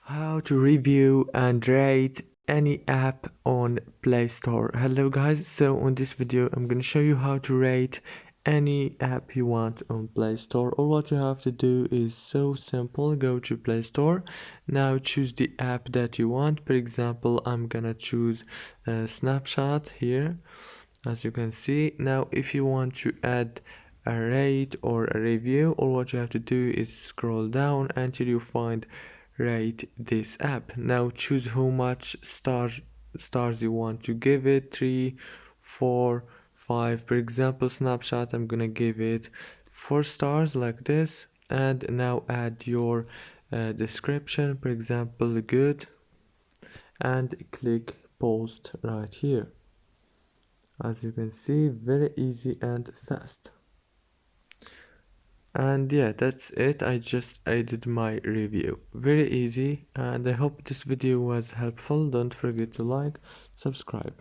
How to review and rate any app on Play Store. Hello guys, so on this video I'm gonna show you how to rate any app you want on Play Store. All what you have to do is so simple. Go to Play Store. Now choose the app that you want. For example, I'm gonna choose Snapchat here, as you can see. Now if you want to add a rate or a review, all what you have to do is scroll down until you find rate this app. Now choose how much stars you want to give it. 3, 4, 5. For example, Snapchat, I'm gonna give it 4 stars like this. And now add your description, for example, good, and click post right here. As you can see, very easy and fast. And yeah, that's it. I just did my review. Very easy, and I hope this video was helpful. Don't forget to like, subscribe.